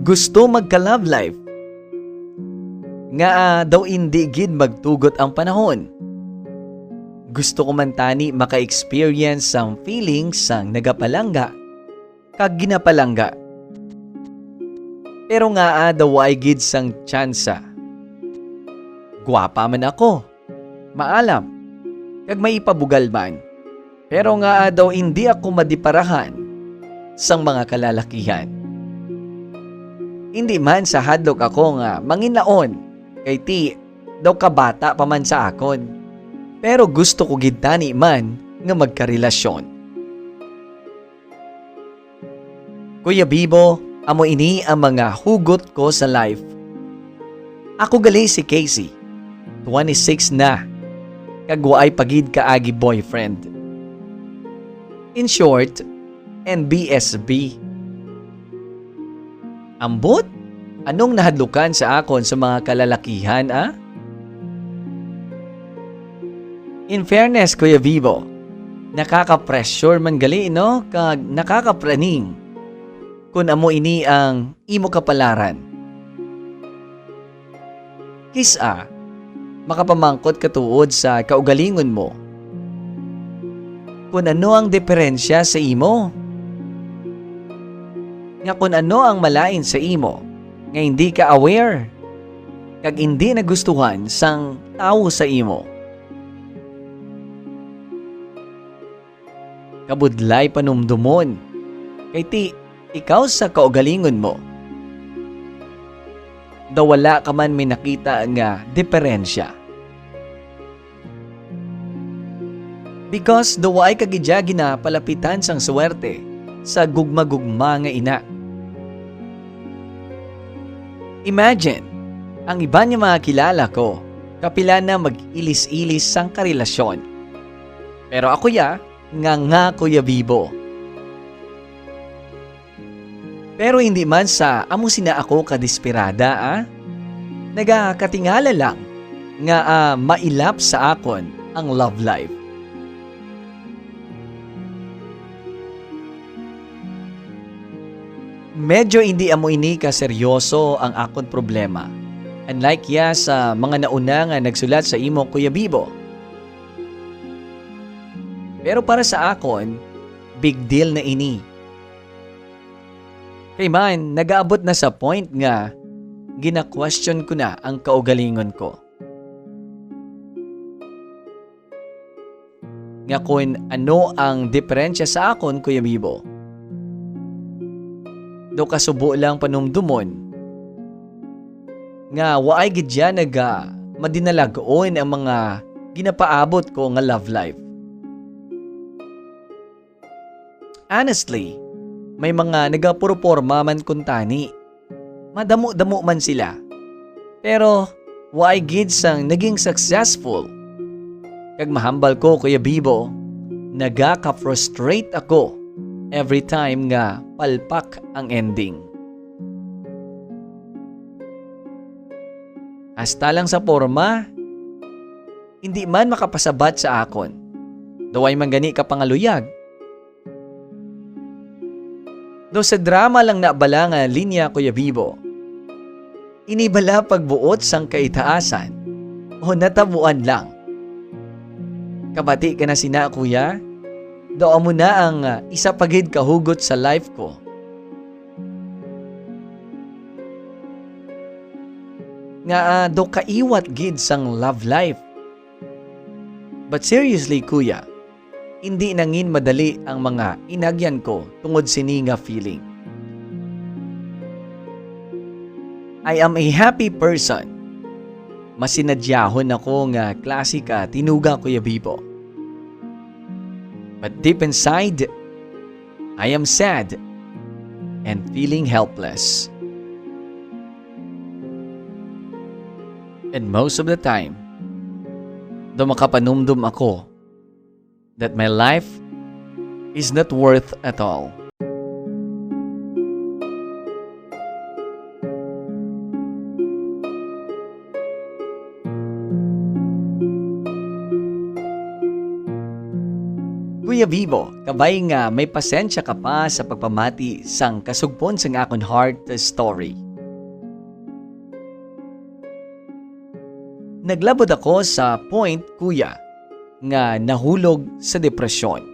gusto magka-love life. Nga daw hindi gid magtugot ang panahon. Gusto ko man tani maka-experience ang feelings sang nagapalangga kag ginapalangga. Pero nga daw ay gid sang tsansa. Guwapa man ako, maalam, kag may ipabugal man. Pero nga daw hindi ako madiparahan sang mga kalalakihan. Hindi man sa hadlok ako nga manginaon, kay ti daw kabata pa man sa akon. Pero gusto ko gid tani man nga magkarelasyon. Kuya Bibo, amo ini ang mga hugot ko sa life. Ako gali si Casey, 26 na, kagwa ay pagid kaagi boyfriend. In short, NBSB. Ambot? Anong nahadlukan sa akon sa mga kalalakihan, In fairness, Kuya Vivo, nakaka-pressure man gali, no? Kag nakaka-praning kung amo ini ang imo kapalaran. Kisa, makapamangkot katuod sa kaugalingon mo. Kung ano ang diferensya sa imo. Nga kung ano ang malain sa imo, nga hindi ka aware, kag hindi nagustuhan sang tao sa imo. Kabudlay panumdumon, kay ti ikaw sa kaugalingon mo. Daw wala ka man may nakita nga diferensya. Because daw ay kagidya gina palapitan sang swerte sa gugma-gugma nga ina. Imagine, ang iba niya mga kilala ko, kapila na mag-ilis-ilis sang karelasyon. Pero ako nga Kuya Bibo. Pero hindi man sa amo sina ako kadesperada, nagakatingala lang nga mailap sa akon ang love life. Medyo hindi amo ini ka seryoso ang akon problema. Unlike sa mga nauna nga nagsulat sa imo, Kuya Bibo. Pero para sa akon, big deal na ini. Kay man, nag-aabot na sa point nga, gina-question ko na ang kaugalingon ko. Nga kung ano ang diferensya sa akon, Kuya Bibo. Do kasubo lang panumdumon. Nga waay gidya madinalagoon ang mga ginapaabot ko nga love life. Honestly, may mga nagapurporma man kuntani. Madamo-damo man sila. Pero, waay gid sang naging successful. Kag mahambal ko, Kuya Bibo, nagaka-frustrate ako every time nga palpak ang ending. Hasta lang sa porma, hindi man makapasabat sa akon. Daway man gani ka pangaluyag. Do sa drama lang naabala nga linya, Kuya Bibo, inibala pagbuot sang kaitaasan o natabuan lang. Kabati ka na sina, Kuya, do amo na ang isa pagid kahugot sa life ko. Nga do kaiwat gid sang love life. But seriously, Kuya, hindi nangin madali ang mga inagyan ko tungod sini nga feeling. I am a happy person. Masinadyahon ako nga klase ka tinuga, Kuya Bibo. But deep inside, I am sad and feeling helpless. And most of the time, do makapanumdum ako that my life is not worth at all. Kuya Kuya Vivo, kabay nga may pasensya ka pa sa pagpamati sang kasugpon sang akon heart story. Naglabot ako sa point, kuya, nga nahulog sa depresyon.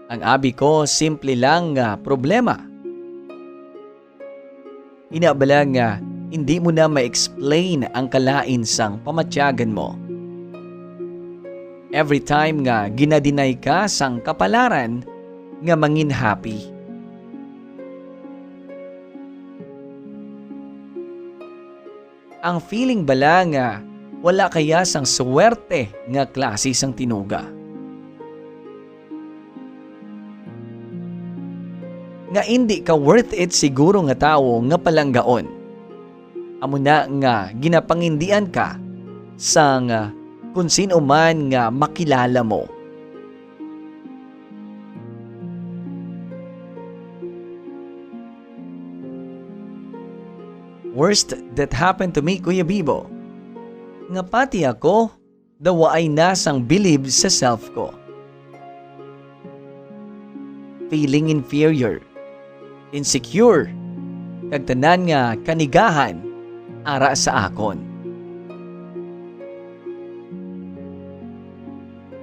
Ang abi ko simple lang nga problema. Inabala nga hindi mo na ma-explain ang kalain sang pamatyagan mo. Every time nga ginadinay ka sang kapalaran nga mangin happy. Ang feeling bala nga wala kaya sang suwerte nga klase sang tinuga. Nga hindi ka worth it siguro nga tao nga palanggaon. Amo na nga ginapangindian ka sang kung sino man nga makilala mo. Worst that happened to me, Kuya Bibo, nga pati ako daw ay nasang believe sa self ko. Feeling inferior, insecure, kag tanan nga kanigahan ara sa akon.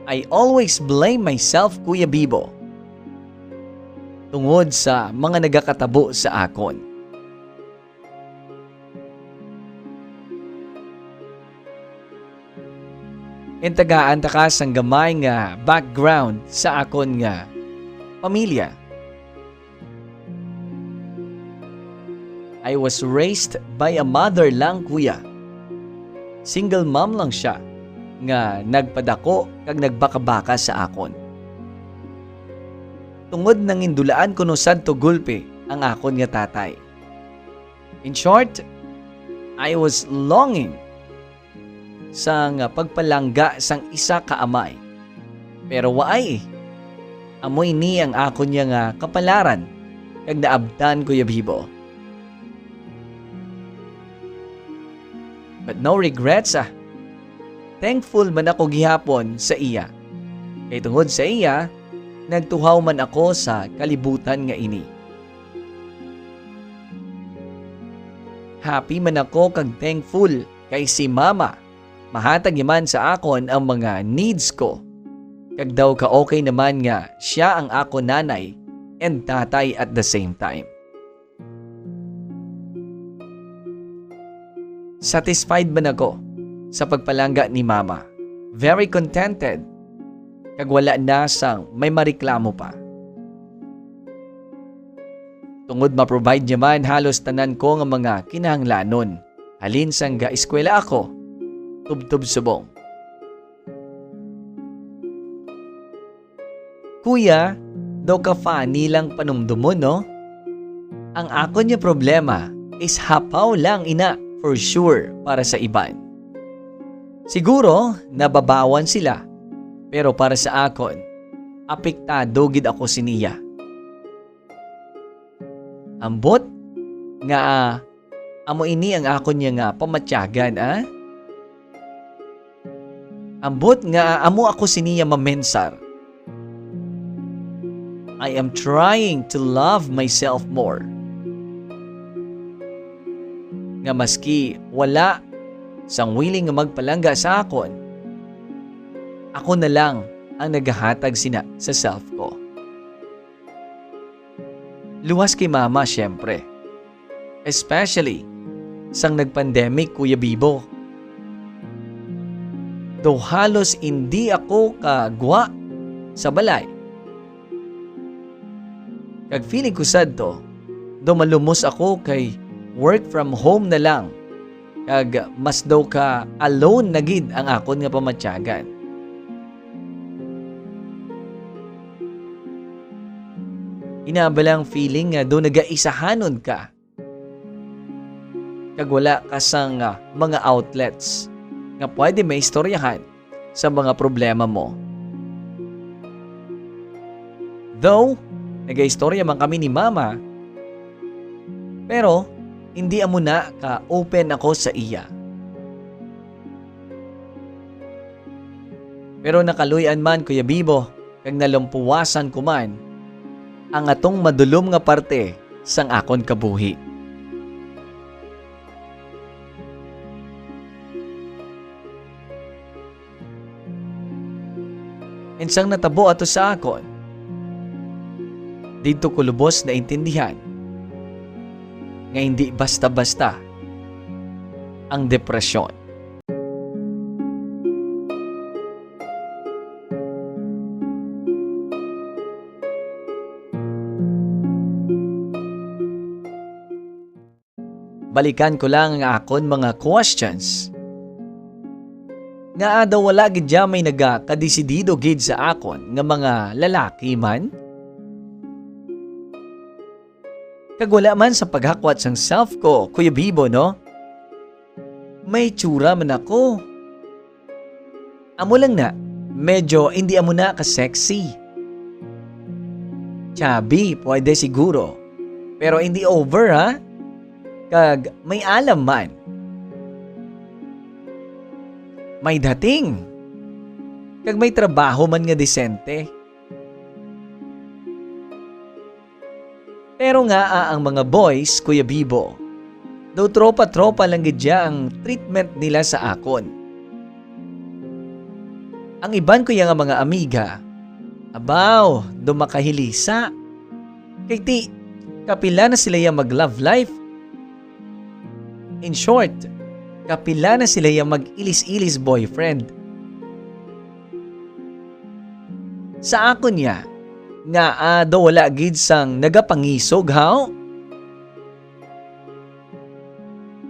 I always blame myself, Kuya Bibo, tungod sa mga nagakatabo sa akon. Intagaan ta sang gamay nga background sa akon nga pamilya. I was raised by a mother lang, kuya. Single mom lang siya nga nagpadako kag nagbakabaka sa akon. Tungod nang indulaan ko no sadto gulpe ang akon nga tatay. In short, I was longing sang pagpalangga sang isa ka amay. Pero waay, amoy ni ang akon niya nga kapalaran kag naabtan, Kuya Bibo. But no regrets Thankful man ako gihapon sa iya. Kay tungod sa iya, nagtuhaw man ako sa kalibutan nga ini. Happy man ako kag thankful kay si mama. Mahatag yaman sa akon ang mga needs ko. Kag daw ka okay naman nga siya ang ako nanay and tatay at the same time. Satisfied man ako sa pagpalangga ni mama. Very contented. Kag wala na sang may mareklamo pa. Tungod ma-provide niya man halos tanan ko nga mga kinahanglanon. Halin sang ga-eskwela ako, tubtob subong. Kuya, daw ka funny lang panumdumon, no? Ang ako niya problema is hapaw lang ina for sure para sa iban. Siguro, nababawan sila. Pero para sa akon, apektado gid ako siniya. Ambot nga amo ini ang akon niya nga pamatyagan, Ambot nga amo ako siniya mamensar. I am trying to love myself more. Nga maski wala sang willing nga magpalangga sa akon, ako na lang ang naghahatag sina sa self ko. Luwas kay mama syempre. Especially sang nagpandemic, Kuya Bibo. Though halos hindi ako kagwa sa balay. Kag feeling ko sad to, do malumos ako kay work from home na lang. Kag mas daw ka alone na gid ang akon nga pamatyagan. Inabalang feeling nga do nagaisahanon ka. Kag wala ka sang mga outlets nga pwede may istoryahan sa mga problema mo. Though, nag-istorya man kami ni mama, pero hindi amo na ka-open ako sa iya. Pero nakaluyan man, Kuya Bibo, kag nalumpuwasan ko man, ang atong madulom nga parte sang akon kabuhi. Insang natabo ato sa akon, dito ko lubos na intindihan nga hindi basta-basta ang depresyon. Balikan ko lang ang akon mga questions. Nga daw wala gid may nagakadesidido gid sa akon nga mga lalaki man? Kag wala man sa paghakwat sang self ko, Kuya Bibo, no? May tsura man ako. Amo lang na, medyo hindi amo na ka-sexy. Chubby, pwede siguro. Pero hindi over, ha? Kag may alam man. May dating. Kag may trabaho man nga disente. Pero nga ang mga boys, Kuya Bibo, daw tropa-tropa lang gidya ang treatment nila sa akon. Ang iban ko nga mga amiga, abaw, dumakahilisa. Kay ti, kapila na sila yung mag-love life. In short, kapila na sila yung mag-ilis-ilis boyfriend. Sa akon niya, nga daw wala gid sang nagapangisog, haw?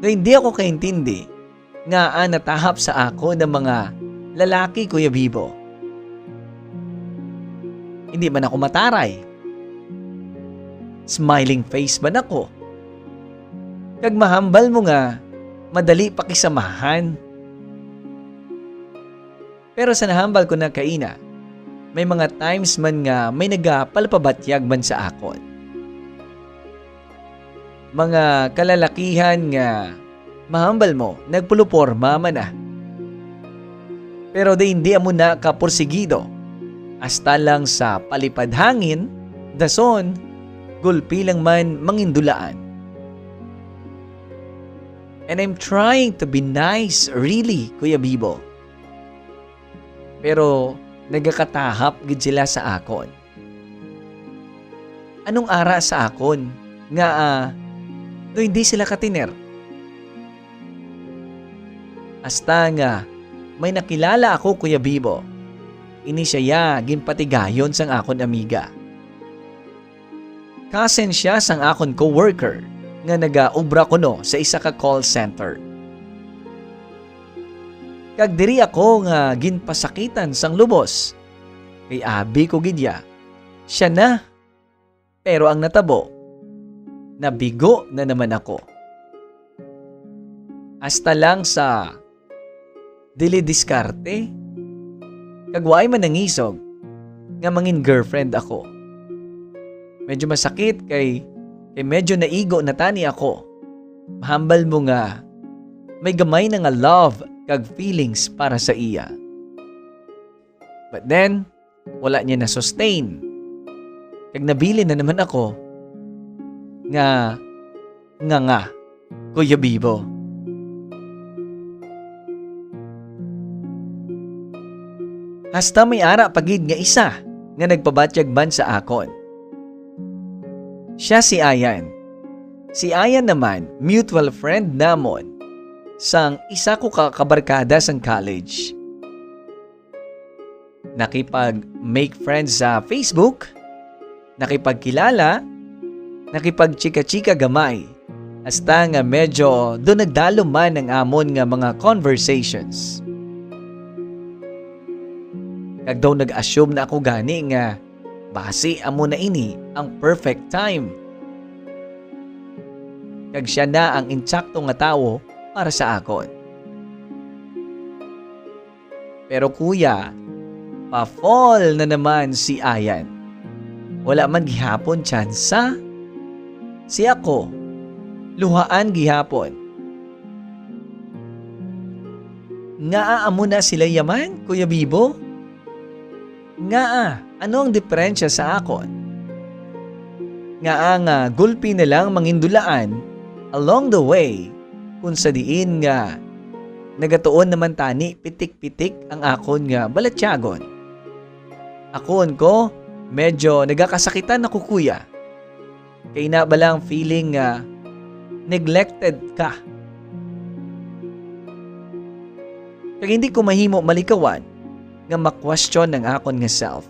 No, hindi ako kaintindi nga natahap sa ako ng mga lalaki, Kuya Bibo. Hindi man ako mataray. Smiling face man ako. Kag mahambal mo nga, madali pakisamahan. Pero sa nahambal ko na kaina, may mga times man nga may nagapalpabatyag man sa akon. Mga kalalakihan nga mahambal mo, nagpuluporma man na. Pero di hindi amo na kapursigido. Hasta lang sa palipad hangin, dason, gulpi lang man mangindulaan. And I'm trying to be nice, really, Kuya Bibo. Pero nagakatahap gid sila sa akon. Anong ara sa akon? Nga no hindi sila katiner. Hasta nga may nakilala ako, Kuya Bibo. Ini siya ginpatigayon sang akon amiga. Cousin siya sang akon co-worker nga nagaubra ko no sa isa ka call center. Kag diri ako nga ginpasakitan sang lubos. Kay abi ko gidya. Siya na. Pero ang natabo, nabigo na naman ako. Hasta lang sa dili diskarte. Kagway man nangisog nga mangin girlfriend ako. Medyo masakit kay medyo naigo na tani ako. Mahambal mo nga may gamay na nga love kag feelings para sa iya. But then, wala niya na sustain. Kag nabili na naman ako nga Kuya Bibo. Hasta may ara pagid nga isa nga nagpabatyag ban sa akon. Siya si Ayan. Si Ayan naman, mutual friend namon sang isa ko kabarkada sang college. Nakipag-make friends sa Facebook, nakipagkilala, nakipag-chika-chika gamay, hasta nga medyo doon nagdalo man ang amon nga mga conversations. Kag daw nag-assume na ako gani nga base amo na ini ang perfect time. Kag siya na ang insakto nga tawo para sa akon. Pero kuya, pa-fall na naman si Ayan. Wala man gihapon tsansa. Si ako, luhaan gihapon. Nga amo na sila yaman, Kuya Bibo? Nga ano ang diferensya sa akon? Nga nga gulpi na lang mangindulaan along the way kung sa diin nga nagatuon naman tani pitik-pitik ang akon nga balatyagon. Akon ko medyo nagakasakitan ako kuya. Kay na balang feeling nga neglected ka. Kaya hindi ko mahimo malikawan nga ma-question ng akon nga self.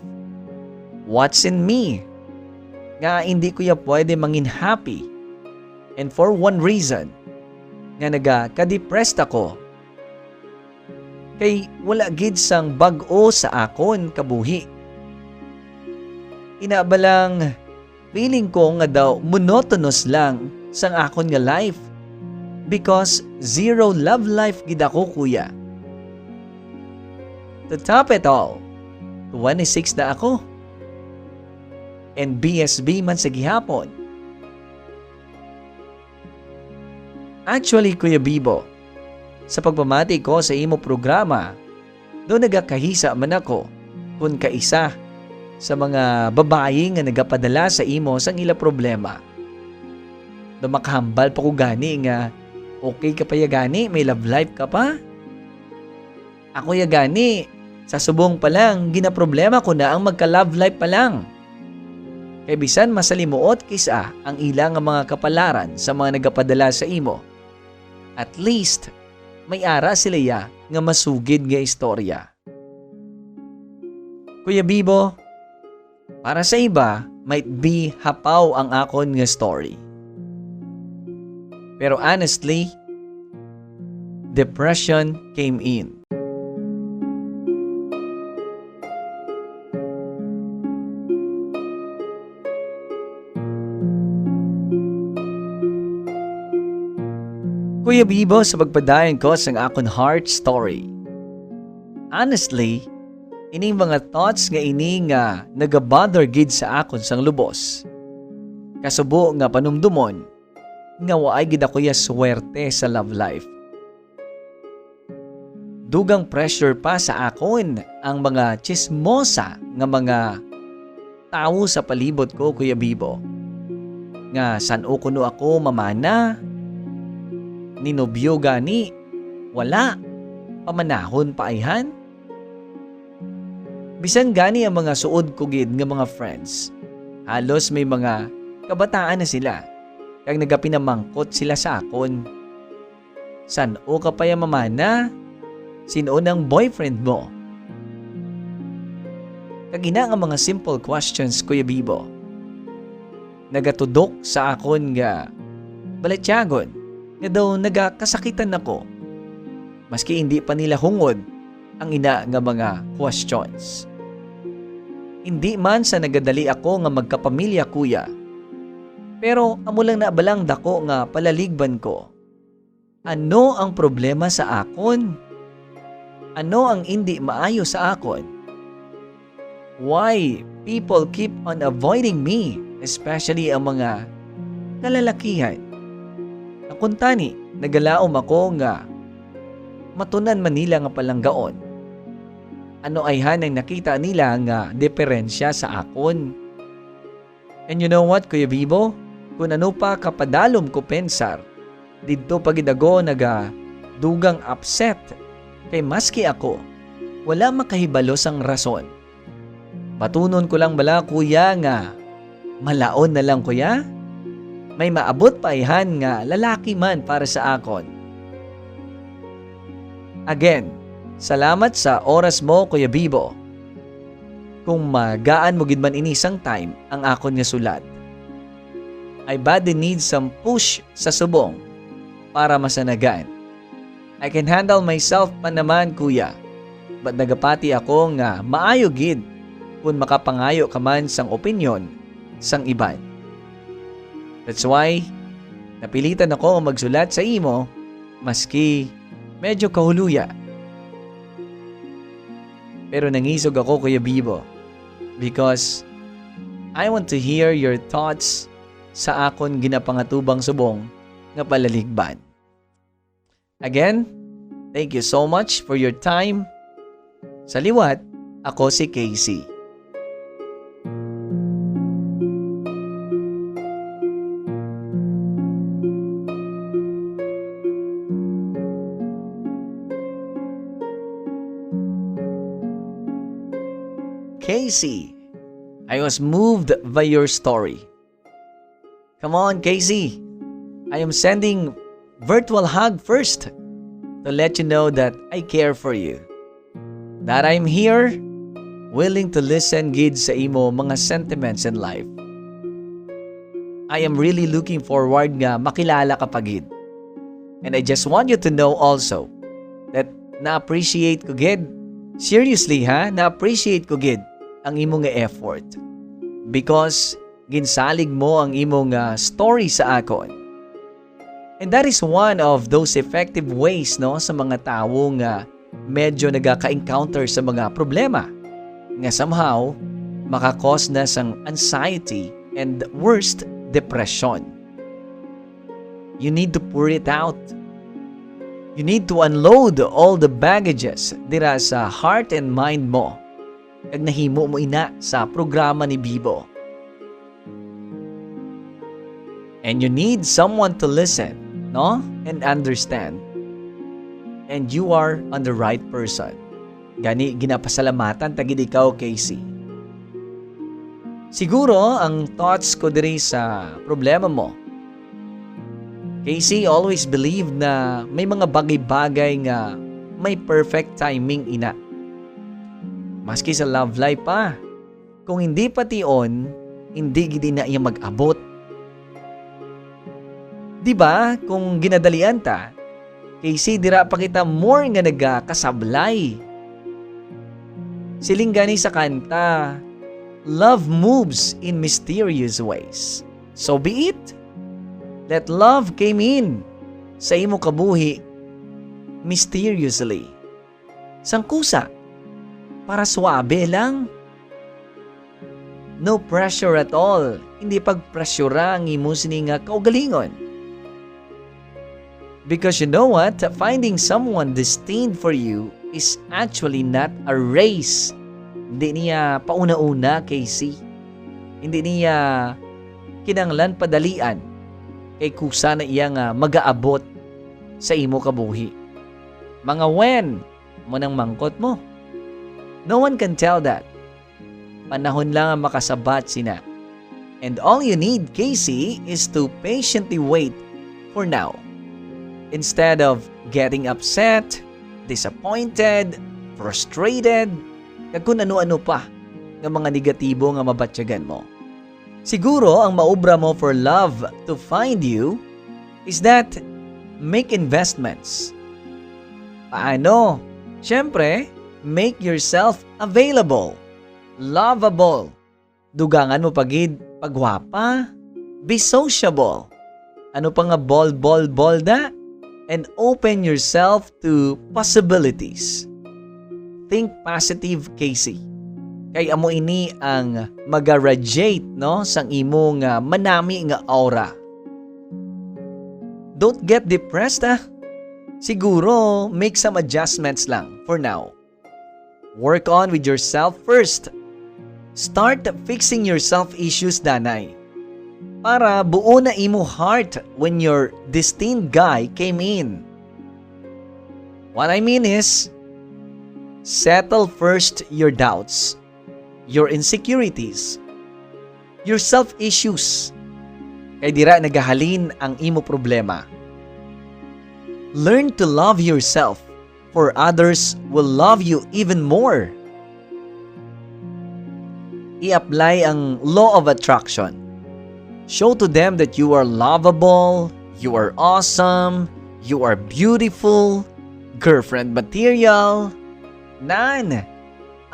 What's in me? Nga hindi ko ya pwede mangin happy. And for one reason, nga nagaka-depressed ako. Kay wala gid sang bag-o sa akon kabuhi. Inabalang feeling ko nga daw monotonous lang sang akon nga life. Because zero love life gid ako kuya. To top it all, 26 na ako. And BSB man sa gihapon. Actually, Kuya Bibo, sa pagpamati ko sa imo programa, doon nagakahisa man ako kung kaisa sa mga babae nga nagapadala sa imo sang ila problema. Do makahambal pa ko gani nga okay ka pa ya gani, may love life ka pa? Ako ya gani, sa subong pa lang, ginaproblema ko na ang magka-love life pa lang. Kay bisan masalimuot kisa ang ilang mga kapalaran sa mga nagapadala sa imo. At least, may ara sila ya nga masugid nga istorya. Kuya Bibo, para sa iba, might be hapaw ang akon nga story. Pero honestly, depression came in. Kuya Bibo, sa pagpadayon ko sa akon heart story. Honestly, ining mga thoughts nga ini nga nagabother gid sa akon sang lubos. Kasubo nga panumdumon, nga waay gid ako ya swerte sa love life. Dugang pressure pa sa akon ang mga chismosa nga mga tao sa palibot ko, Kuya Bibo. Nga san o kuno ako mamana, ninobyo gani, wala, pamanahon pa ayhan. Bisan gani ang mga suod ko gid nga mga friends, halos may mga kabataan na sila, kag nagapinamangkot sila sa akon. San o ka pa ya mamana? Sino nang boyfriend mo? Kag ina nga mga simple questions, Kuya Bibo, nagatudok sa akon nga balatyagon nga daw nagakasakitan ako. Maski hindi pa nila hungod ang ina nga mga questions. Hindi man sa nagadali ako nga magkapamilya, kuya. Pero amo lang na balang dako nga palaligban ko. Ano ang problema sa akon? Ano ang hindi maayo sa akon? Why people keep on avoiding me, especially ang mga kalalakihan? Nakuntani, nagalaom ako nga matunan man nila nga palanggaon. Ano ay hanang nakita nila nga diferensya sa akon. And you know what, Kuya Bibo? Kung ano pa kapadalom ko pensar, dito pagidago naga dugang upset. Kay maski ako, wala makahibalos ang rason. Patunon ko lang bala, kuya, nga malaon na lang, kuya. May maabot pa ihan nga lalaki man para sa akon. Again, salamat sa oras mo, Kuya Bibo. Kung magaan mo gid man inisang time ang akon nga sulat, I badly need some push sa subong para masanagan. I can handle myself pa naman, kuya. But nagapati ako nga maayo gid kung makapangayo ka man sang opinyon sang iban. That's why, napilitan ako magsulat sa imo, maski medyo kahuluya. Pero nangisog ako, Kuya Bibo, because I want to hear your thoughts sa akon ginapangatubang subong nga palaligban. Again, thank you so much for your time. Sa liwat, ako si Casey. Casey. I was moved by your story. Come on, Casey. I am sending virtual hug first to let you know that I care for you. That I'm here, willing to listen gid sa imo mga sentiments in life. I am really looking forward nga makilala ka pa gid. And I just want you to know also that na-appreciate ko gid. Seriously ha, na-appreciate ko gid ang imong effort. Because ginsalig mo ang imong story sa akon. And that is one of those effective ways no sa mga tao nga medyo nagaka-encounter sa mga problema nga somehow makakos na sang anxiety and worst, depression. You need to pour it out. You need to unload all the baggages dira sa heart and mind mo kag nahimo mo ina sa programa ni Bibo. And you need someone to listen, no? And understand. And you are on the right person. Gani ginapasalamatan tagid ikaw, Casey. Siguro ang thoughts ko diri sa problema mo. Casey always believed na may mga bagay-bagay nga may perfect timing ina. Maski sa love life pa. Kung hindi pati on, hindi gid na iya mag-abot. Diba, kung ginadalian ta, Casey, dira pa kita more nga nagakasablay. Siling gani sa kanta, love moves in mysterious ways. So be it. Let love came in sa imo kabuhi mysteriously. Sangkusa, para suabe lang. No pressure at all. Hindi pagpresyura ang imo sininga kaugalingon. Because you know what? Finding someone destined for you is actually not a race. Hindi niya pauna-una, Casey. Hindi niya kinanglan padalian kay kusa na iya nga mag-aabot sa imo kabuhi. Mga when mo nang mangkot mo. No one can tell that. Panahon lang ang makasabat sina. And all you need, Casey, is to patiently wait for now. Instead of getting upset, disappointed, frustrated, kag kung ano-ano pa ng mga negatibo nga mabatyagan mo. Siguro ang maubra mo for love to find you is that make investments. Paano? Siyempre, make yourself available, lovable. Dugangan mo pagid pagwapa, be sociable. Ano pa nga ball da? And open yourself to possibilities. Think positive, Casey. Kay amo ini ang mag-radiate no sang imong manami nga aura. Don't get depressed Siguro make some adjustments lang for now. Work on with yourself first. Start fixing your self-issues, danay. Para buo na imo heart when your destined guy came in. What I mean is, settle first your doubts, your insecurities, your self-issues. Kay dira nagahalin ang imo problema. Learn to love yourself, for others will love you even more. I-apply ang law of attraction. Show to them that you are lovable, you are awesome, you are beautiful, girlfriend material.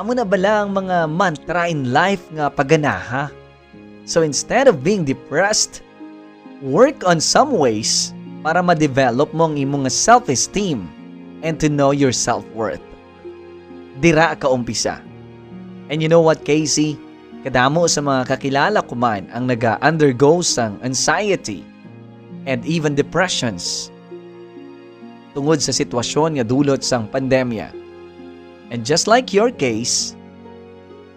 Amo na bala ang mga mantra in life nga paganaha. So instead of being depressed, work on some ways para ma-develop mo ang imong self-esteem and to know your self-worth. Dira ka umpisa. And you know what, Casey? Kadamo sa mga kakilala ko man ang naga-undergo sang anxiety and even depressions tungod sa sitwasyon nga dulot sang pandemya. And just like your case,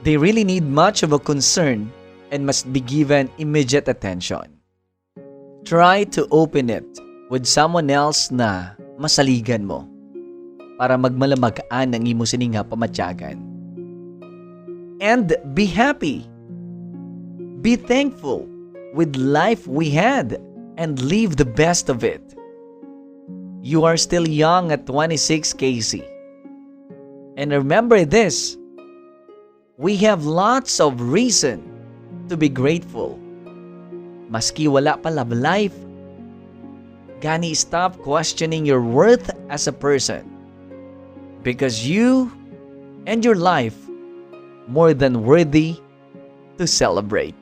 they really need much of a concern and must be given immediate attention. Try to open it with someone else na masaligan mo para magmalamagaan ang imo sininga pamatyagan. and be happy. Be thankful with life we had and live the best of it. You are still young at 26, Casey. And remember this, we have lots of reason to be grateful. Maski wala pa love life, gani stop questioning your worth as a person. Because you and your life more than worthy to celebrate.